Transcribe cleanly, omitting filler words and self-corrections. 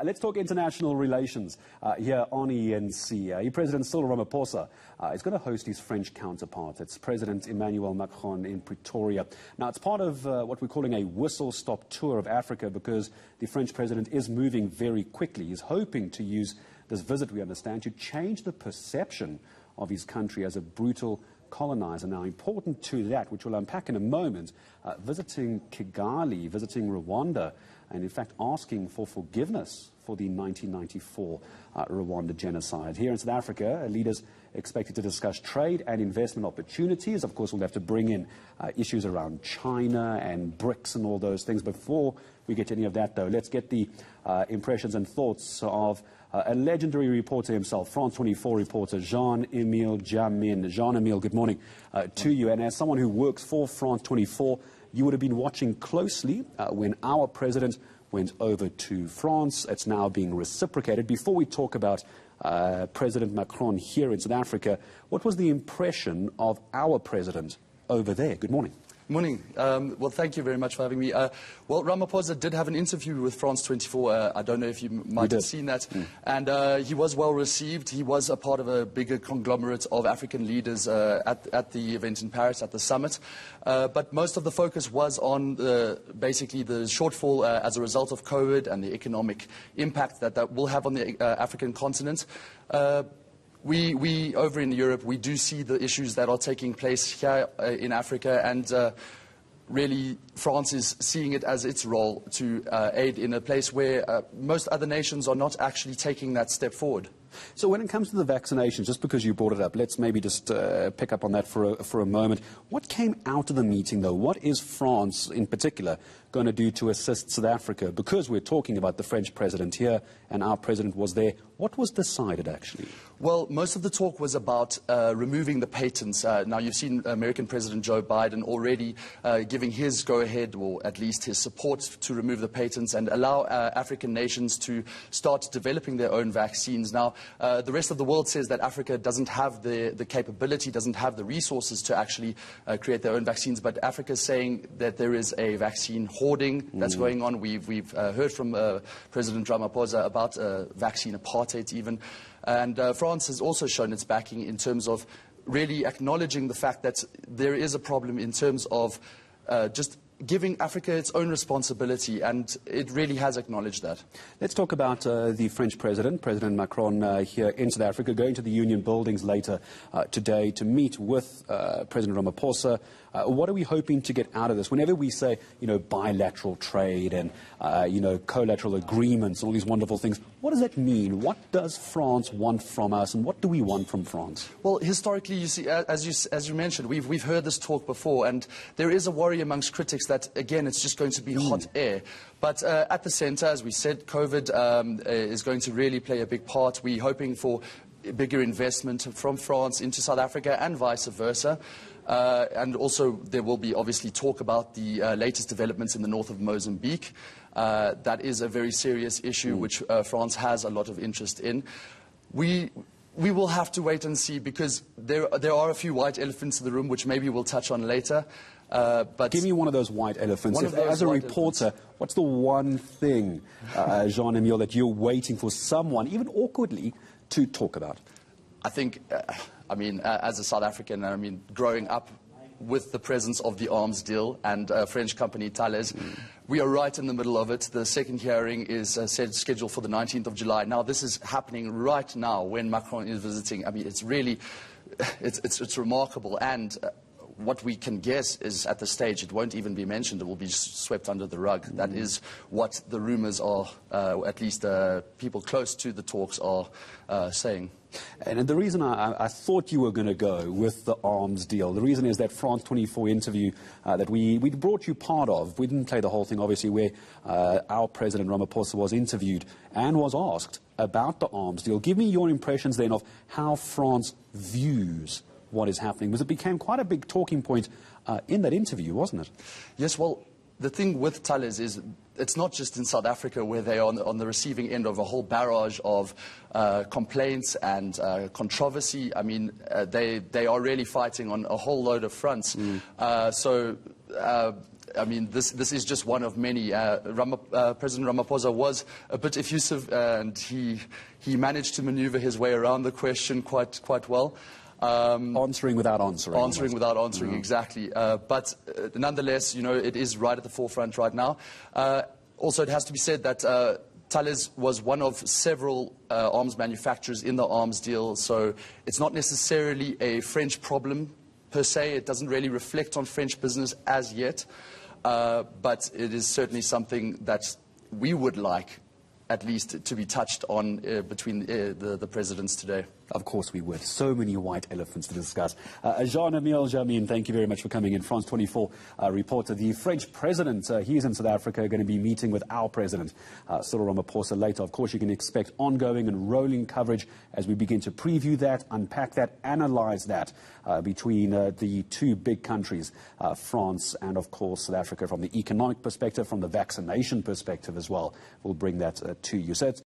Let's talk international relations here on eNCA. President Cyril Ramaphosa is going to host his French counterpart. It's President Emmanuel Macron in Pretoria. Now, it's part of what we're calling a whistle-stop tour of Africa because the French president is moving very quickly. He's hoping to use this visit, we understand, to change the perception of his country as a brutal colonizer. Now, important to that, which we'll unpack in a moment, visiting Kigali, visiting Rwanda, and in fact asking for forgiveness for the 1994 Rwanda genocide. Here in South Africa, leaders expected to discuss trade and investment opportunities. Of course, we'll have to bring in issues around China and BRICS and all those things. Before we get to any of that, though, let's get the impressions and thoughts of a legendary reporter himself, France 24 reporter Jean-Emile Jammine. Jean-Emile, good morning to you. And as someone who works for France 24, you would have been watching closely when our president went over to France. It's now being reciprocated. Before we talk about President Macron here in South Africa, what was the impression of our president over there? Good morning. Morning. Well, thank you very much for having me. Well, Ramaphosa did have an interview with France 24. I don't know if you might have seen that. And he was well received. He was a part of a bigger conglomerate of African leaders at the event in Paris, at the summit. But most of the focus was on basically the shortfall as a result of COVID and the economic impact that will have on the African continent. We over in Europe, we do see the issues that are taking place here in Africa, and really France is seeing it as its role to aid in a place where most other nations are not actually taking that step forward. So when it comes to the vaccinations, just because you brought it up, let's maybe just pick up on that for a moment. What came out of the meeting, though? What is France, in particular, going to do to assist South Africa? Because we're talking about the French president here, and our president was there. What was decided, actually? Well, most of the talk was about removing the patents. Now, you've seen American President Joe Biden already giving his go-ahead, or at least his support, to remove the patents and allow African nations to start developing their own vaccines. Now, the rest of the world says that Africa doesn't have the capability, doesn't have the resources to actually create their own vaccines, but Africa is saying that there is a vaccine hoarding that's going on. We've heard from President Ramaphosa about vaccine apartheid even. And France has also shown its backing in terms of really acknowledging the fact that there is a problem in terms of just giving Africa its own responsibility, and it really has acknowledged that. Let's talk about the French president, President Macron, here in South Africa, going to the Union buildings later today to meet with President Ramaphosa. What are we hoping to get out of this? Whenever we say, bilateral trade and, collateral agreements, all these wonderful things, what does that mean? What does France want from us, and what do we want from France? Well, historically, you see, as you mentioned, we've heard this talk before, and there is a worry amongst critics that, again, it's just going to be hot air. But at the centre, as we said, COVID is going to really play a big part. We're hoping for bigger investment from France into South Africa and vice versa. And also there will be obviously talk about the latest developments in the north of Mozambique. That is a very serious issue which France has a lot of interest in. We will have to wait and see, because there are a few white elephants in the room which maybe we'll touch on later. But give me one of those white elephants. As a reporter, what's the one thing, Jean-Emile, that you're waiting for someone, even awkwardly, to talk about? I think, as a South African, growing up with the presence of the arms deal and French company Thales, we are right in the middle of it. The second hearing is scheduled for the 19th of July. Now, this is happening right now when Macron is visiting. It's really, it's remarkable. And what we can guess is at the stage it won't even be mentioned. It will be swept under the rug. That is what the rumours are, at least people close to the talks are saying. And the reason I thought you were going to go with the arms deal, the reason is that France 24 interview that we brought you part of. We didn't play the whole thing, obviously, where our President Ramaphosa was interviewed and was asked about the arms deal. Give me your impressions then of how France views what is happening, because it became quite a big talking point in that interview, wasn't it? Yes, well, the thing with Thales is it's not just in South Africa where they are on the receiving end of a whole barrage of complaints and controversy. They are really fighting on a whole load of fronts. I mean, this is just one of many. President Ramaphosa was a bit effusive, and he managed to maneuver his way around the question quite well. Answering without answering. Answering without answering, exactly. But nonetheless, you know, it is right at the forefront right now. Also, it has to be said that Thales was one of several arms manufacturers in the arms deal, so it's not necessarily a French problem per se. It doesn't really reflect on French business as yet, but it is certainly something that we would like at least to be touched on between the presidents today. Of course we would. So many white elephants to discuss. Jean-Emile Jammine, thank you very much for coming in. France 24 reporter. The French president, he's in South Africa, going to be meeting with our president, Cyril Ramaphosa, later. Of course, you can expect ongoing and rolling coverage as we begin to preview that, unpack that, analyze that between the two big countries, France and, of course, South Africa, from the economic perspective, from the vaccination perspective as well. We'll bring that to you. So